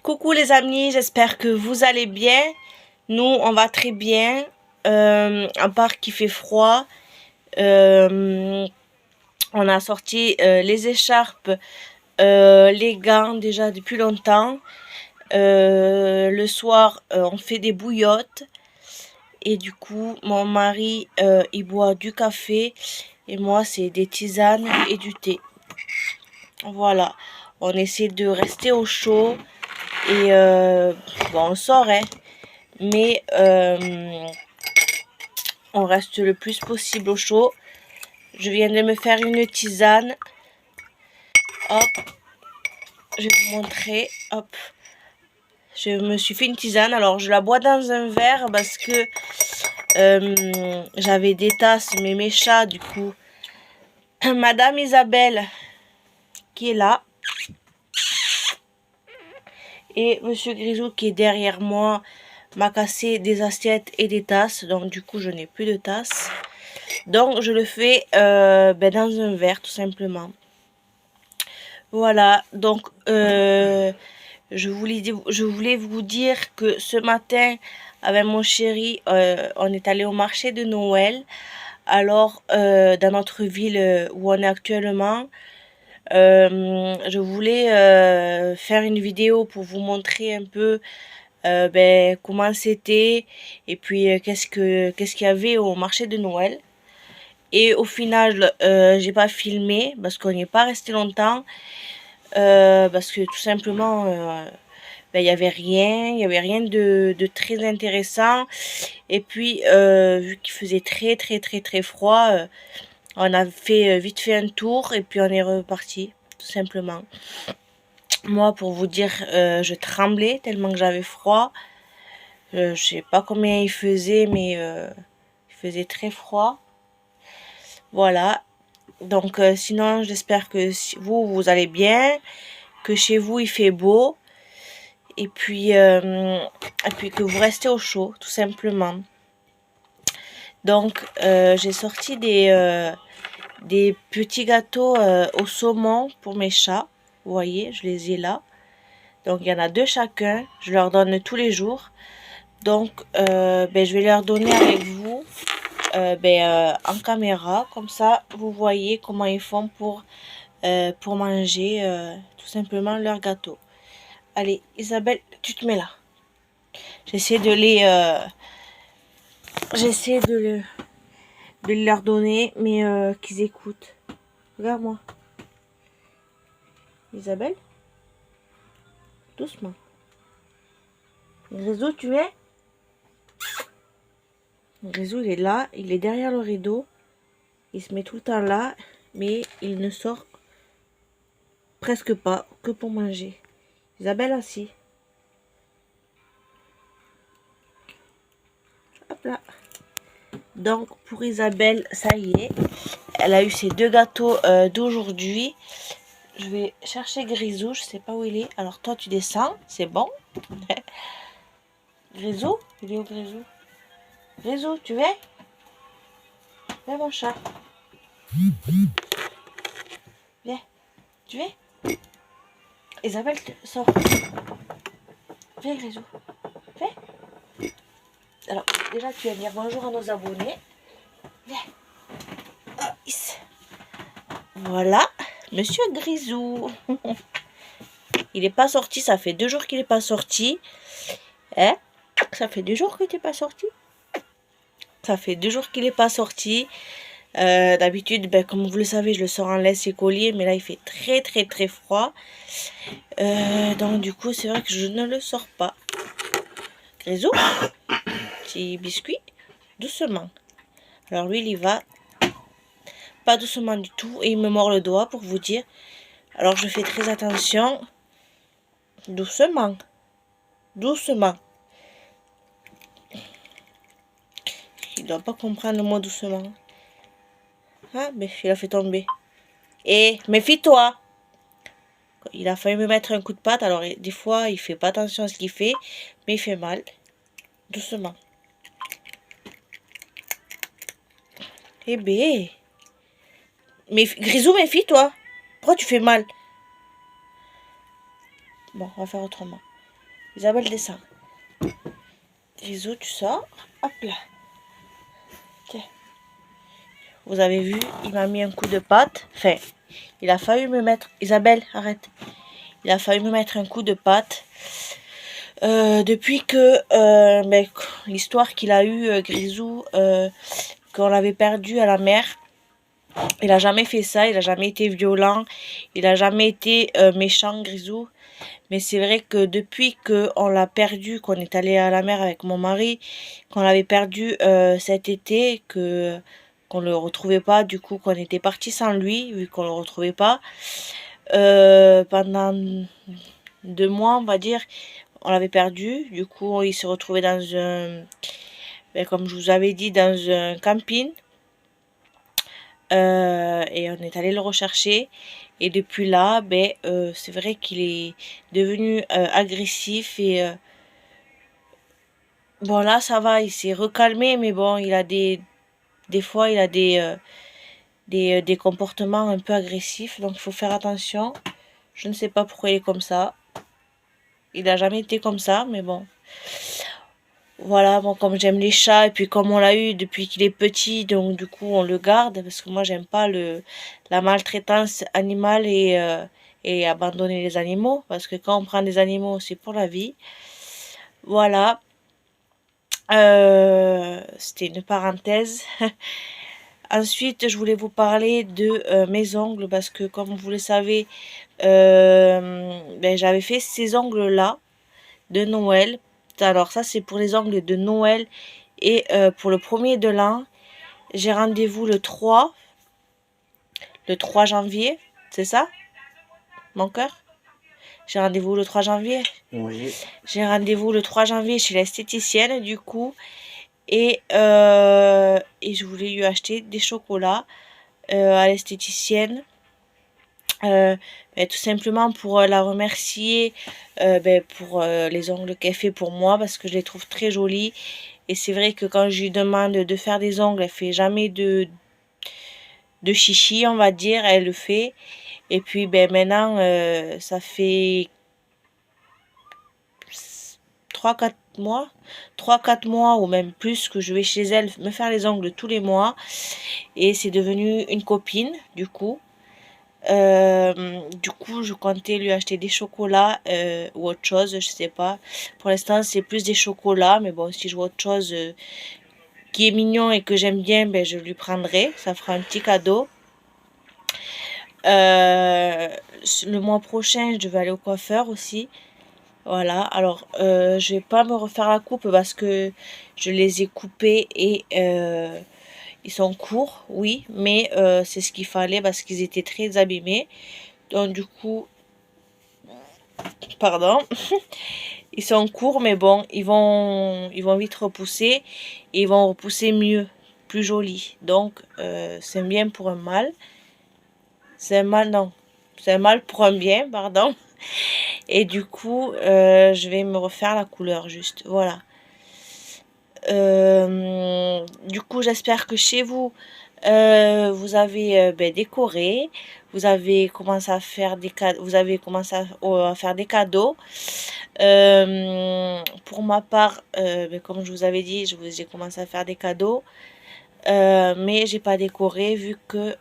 Coucou les amis, j'espère que vous allez bien. Nous, on va très bien, à part qu'il fait froid. On a sorti les écharpes, les gants déjà depuis longtemps. Le soir, on fait des bouillottes. Et du coup, mon mari, il boit du café. Et moi, c'est des tisanes et du thé. Voilà, on essaie de rester au chaud. Et bon, on sort, hein, mais on reste le plus possible au chaud. Je viens de me faire une tisane. Hop, je vais vous montrer. Hop, je me suis fait une tisane. Alors, je la bois dans un verre parce que j'avais des tasses, mais mes chats, du coup. Madame Isabelle, qui est là. Et Monsieur Grisou, qui est derrière moi, m'a cassé des assiettes et des tasses. Donc, du coup, je n'ai plus de tasses. Donc, je le fais dans un verre, tout simplement. Voilà, donc je voulais vous dire que ce matin, avec mon chéri, on est allé au marché de Noël. Alors, dans notre ville où on est actuellement, je voulais faire une vidéo pour vous montrer un peu comment c'était et puis qu'est-ce qu'il y avait au marché de Noël. Et au final, j'ai pas filmé parce qu'on n'y est pas resté longtemps. Parce que tout simplement, il y avait rien de très intéressant. Et puis, vu qu'il faisait très froid, on a fait vite fait un tour et puis on est reparti, tout simplement. Moi, pour vous dire, je tremblais tellement que j'avais froid. Je sais pas combien il faisait, mais il faisait très froid. Voilà. Donc sinon, j'espère que vous allez bien, que chez vous il fait beau, et puis que vous restez au chaud, tout simplement. Donc j'ai sorti des petits gâteaux au saumon pour mes chats. Vous voyez, je les ai là. Donc il y en a 2 chacun. Je leur donne tous les jours. Donc je vais leur donner avec vous. En caméra, comme ça vous voyez comment ils font pour manger tout simplement leur gâteau. Allez Isabelle, tu te mets là. J'essaie de leur donner, mais qu'ils écoutent. Regarde-moi. Isabelle, doucement. Grisou, tu es? Grisou, il est là, il est derrière le rideau. Il se met tout le temps là, mais il ne sort presque pas, que pour manger. Isabelle, assis. Hop là. Donc, pour Isabelle, ça y est. Elle a eu ses 2 gâteaux d'aujourd'hui. Je vais chercher Grisou, je sais pas où il est. Alors, toi, tu descends, c'est bon. Grisou, il est où Grisou? Grisou, tu viens? Viens, mon chat. Viens, tu viens? Isabelle, sors. Viens, Grisou. Viens. Alors, déjà, tu vas dire bonjour à nos abonnés. Viens. Oh, voilà, Monsieur Grisou. Il n'est pas sorti, ça fait 2 jours qu'il n'est pas sorti. Hein? Ça fait 2 jours que tu n'es pas sorti? Ça fait 2 jours qu'il n'est pas sorti. D'habitude, comme vous le savez, je le sors en laisse et collier, mais là il fait très froid. Donc du coup, c'est vrai que je ne le sors pas. Grisou, petit biscuit, doucement. Alors lui, il y va pas doucement du tout et il me mord le doigt pour vous dire. Alors je fais très attention. Doucement. Doucement. Il doit pas comprendre le mot doucement. Ah, mais il a fait tomber. Et méfie-toi. Il a failli me mettre un coup de patte. Alors des fois, il fait pas attention à ce qu'il fait, mais il fait mal. Doucement. Eh ben. Mais Grisou, méfie-toi. Pourquoi tu fais mal? Bon, on va faire autrement. Isabelle, descend. Grisou, tu sors. Hop là. Tiens. Vous avez vu, il m'a mis un coup de patte. Enfin, il a failli me mettre... Isabelle, arrête. Il a failli me mettre un coup de patte. Depuis que l'histoire qu'il a eu, Grisou, qu'on l'avait perdu à la mer, il a jamais fait ça, il a jamais été violent, il a jamais été méchant, Grisou. Mais c'est vrai que depuis qu'on l'a perdu, qu'on est allé à la mer avec mon mari, qu'on l'avait perdu cet été, qu'on le retrouvait pas, du coup qu'on était parti sans lui, vu qu'on le retrouvait pas, pendant 2 mois, on va dire, on l'avait perdu. Du coup, il s'est retrouvé dans un, comme je vous avais dit, dans un camping. Et on est allé le rechercher. Et depuis là, c'est vrai qu'il est devenu agressif. Et bon, là, ça va, il s'est recalmé. Mais bon, il a des fois, il a des comportements un peu agressifs. Donc, il faut faire attention. Je ne sais pas pourquoi il est comme ça. Il n'a jamais été comme ça, mais bon. Voilà, bon, comme j'aime les chats, et puis comme on l'a eu depuis qu'il est petit, donc du coup on le garde, parce que moi j'aime pas la maltraitance animale et abandonner les animaux, parce que quand on prend des animaux, c'est pour la vie. Voilà. C'était une parenthèse. Ensuite, je voulais vous parler de mes ongles, parce que comme vous le savez, j'avais fait ces ongles-là de Noël. Alors ça, c'est pour les ongles de Noël. Et pour le premier de l'an, j'ai rendez-vous le 3 janvier. C'est ça, mon cœur? J'ai rendez-vous le 3 janvier. Oui. J'ai rendez-vous le 3 janvier chez l'esthéticienne, du coup. Et je voulais lui acheter des chocolats à l'esthéticienne. Tout simplement pour la remercier pour les ongles qu'elle fait pour moi, parce que je les trouve très jolis. Et c'est vrai que quand je lui demande de faire des ongles, elle fait jamais de chichi, on va dire, elle le fait. Et puis maintenant, ça fait 3-4 mois ou même plus que je vais chez elle me faire les ongles tous les mois. Et c'est devenu une copine, du coup. Je comptais lui acheter des chocolats ou autre chose, je sais pas. Pour l'instant, c'est plus des chocolats, mais bon, si je vois autre chose qui est mignon et que j'aime bien, je lui prendrai. Ça fera un petit cadeau. Le mois prochain, je vais aller au coiffeur aussi. Voilà, alors je vais pas me refaire la coupe parce que je les ai coupés et ils sont courts, oui, mais c'est ce qu'il fallait parce qu'ils étaient très abîmés. Donc du coup, pardon, ils sont courts, mais bon, ils vont vite repousser et ils vont repousser mieux, plus joli. Donc c'est bien pour un mal. C'est un mal, non. C'est un mal pour un bien, pardon. Et du coup, je vais me refaire la couleur juste. Voilà. Du coup, j'espère que chez vous, vous avez décoré. Vous avez commencé à faire des cadeaux. Vous avez commencé à faire des cadeaux. Pour ma part, comme je vous avais dit, j'ai commencé à faire des cadeaux. Mais j'ai pas décoré vu que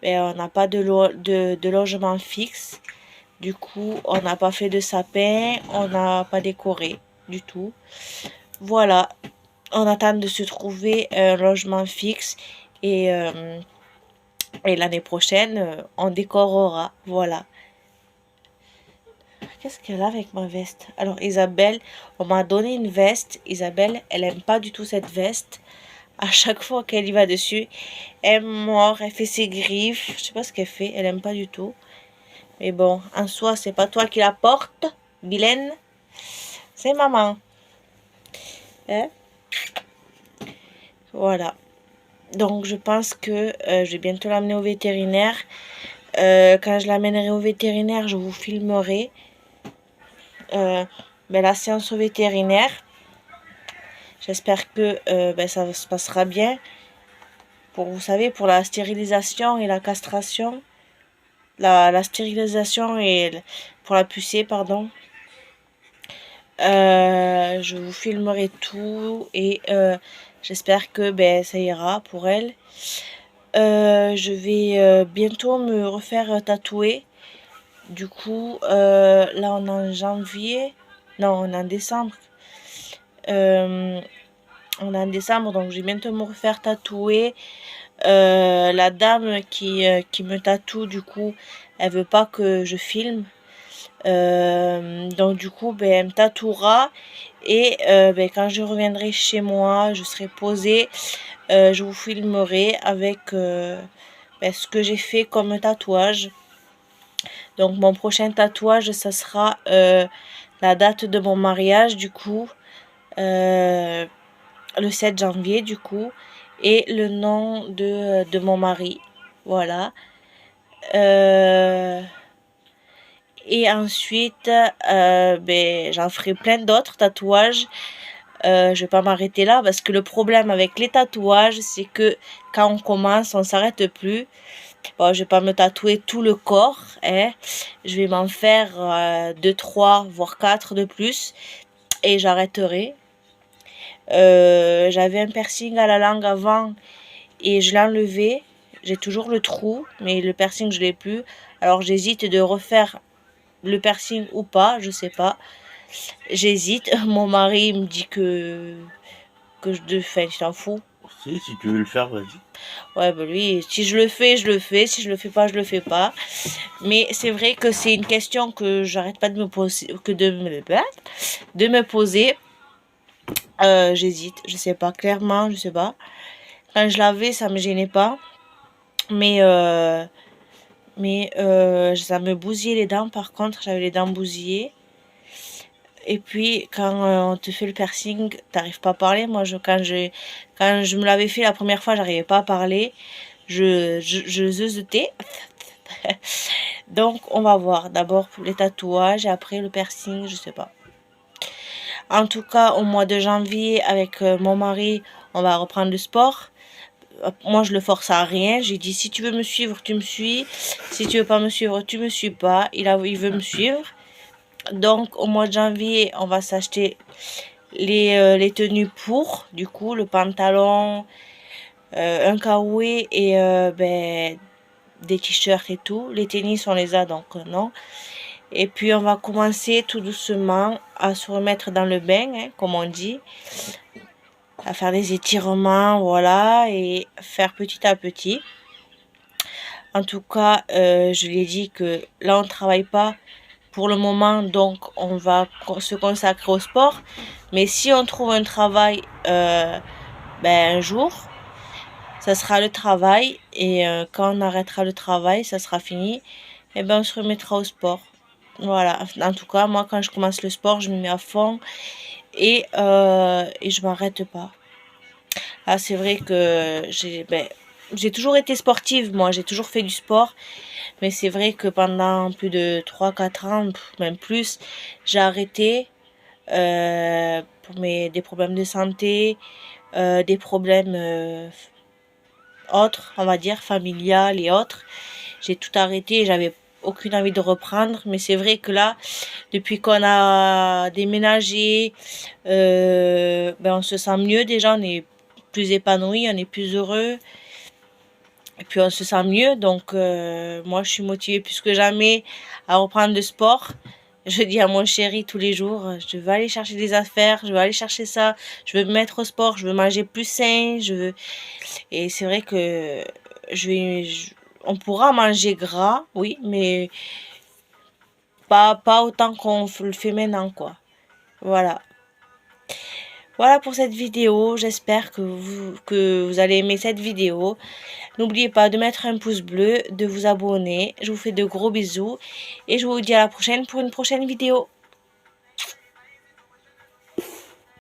on n'a pas de logement fixe. Du coup, on n'a pas fait de sapin, on n'a pas décoré du tout. Voilà, on attend de se trouver un logement fixe et, l'année prochaine, on décorera. Voilà. Qu'est-ce qu'elle a avec ma veste? Alors, Isabelle, on m'a donné une veste. Isabelle, elle aime pas du tout cette veste. À chaque fois qu'elle y va dessus, elle mord, elle fait ses griffes. Je sais pas ce qu'elle fait, elle aime pas du tout. Mais bon, en soi, c'est pas toi qui la porte, Guylaine. C'est maman. Hein? Voilà. Donc, je pense que je vais bientôt l'amener au vétérinaire. Quand je l'amènerai au vétérinaire, je vous filmerai la séance au vétérinaire. J'espère que ça se passera bien. Vous savez, pour la stérilisation et la castration. La stérilisation et pour la pucée, pardon. Je vous filmerai tout et j'espère que ça ira pour elle. Je vais bientôt me refaire tatouer. Du coup, là on est en janvier. Non, on est en décembre. On est en décembre, donc je vais bientôt me refaire tatouer. La dame qui me tatoue, du coup, elle veut pas que je filme. Donc du coup, elle me tatouera. Et quand je reviendrai chez moi, je serai posée. Je vous filmerai avec ce que j'ai fait comme tatouage. Donc mon prochain tatouage, ça sera la date de mon mariage, du coup. Le 7 janvier, du coup. Et le nom de mon mari. Voilà. Et ensuite, j'en ferai plein d'autres tatouages. Je vais pas m'arrêter là parce que le problème avec les tatouages, c'est que quand on commence, on s'arrête plus. Bon, je vais pas me tatouer tout le corps, hein. Je vais m'en faire 2, 3, voire 4 de plus. Et j'arrêterai. J'avais un piercing à la langue avant et je l'ai enlevé. J'ai toujours le trou, mais le piercing, je l'ai plus. Alors j'hésite de refaire le piercing ou pas, je sais pas. J'hésite. Mon mari me dit que je t'en fous. Si tu veux le faire, vas-y. Ouais, lui, si je le fais, je le fais. Si je le fais pas, je le fais pas. Mais c'est vrai que c'est une question que j'arrête pas de me poser, de me poser. J'hésite, je sais pas, clairement, je sais pas. Quand je l'avais, ça me gênait pas. Mais ça me bousillait les dents, par contre, j'avais les dents bousillées. Et puis, quand on te fait le piercing, t'arrives pas à parler. Moi, quand je me l'avais fait la première fois, j'arrivais pas à parler. Je zeuzetais. Donc, on va voir. D'abord pour les tatouages et après le piercing, je sais pas. En tout cas, au mois de janvier, avec mon mari, on va reprendre le sport. Moi, je le force à rien. J'ai dit, si tu veux me suivre, tu me suis. Si tu veux pas me suivre, tu me suis pas. Il veut me suivre. Donc, au mois de janvier, on va s'acheter les tenues pour, du coup, le pantalon, un kawaii et des t-shirts et tout. Les tennis, on les a, donc non. Et puis, on va commencer tout doucement à se remettre dans le bain, hein, comme on dit. À faire des étirements, voilà, et faire petit à petit. En tout cas, je lui ai dit que là, on ne travaille pas pour le moment, donc on va se consacrer au sport. Mais si on trouve un travail un jour, ça sera le travail. Et quand on arrêtera le travail, ça sera fini. Et on se remettra au sport. Voilà. En tout cas, moi, quand je commence le sport, je me mets à fond. Et je m'arrête pas. Ah, c'est vrai que j'ai toujours été sportive, moi. J'ai toujours fait du sport. Mais c'est vrai que pendant plus de 3-4 ans, même plus, j'ai arrêté pour des problèmes de santé, des problèmes autres, on va dire, familiales et autres. J'ai tout arrêté et j'avais aucune envie de reprendre. Mais c'est vrai que là, depuis qu'on a déménagé, on se sent mieux déjà, on est plus épanoui, on est plus heureux. Et puis on se sent mieux, donc moi je suis motivée plus que jamais à reprendre le sport. Je dis à mon chéri tous les jours, je veux aller chercher des affaires, je veux aller chercher ça, je veux me mettre au sport, je veux manger plus sain, Et c'est vrai que on pourra manger gras, oui, mais pas autant qu'on le fait maintenant, quoi. Voilà. Voilà pour cette vidéo, j'espère que vous allez aimer cette vidéo. N'oubliez pas de mettre un pouce bleu, de vous abonner. Je vous fais de gros bisous et je vous dis à la prochaine pour une prochaine vidéo.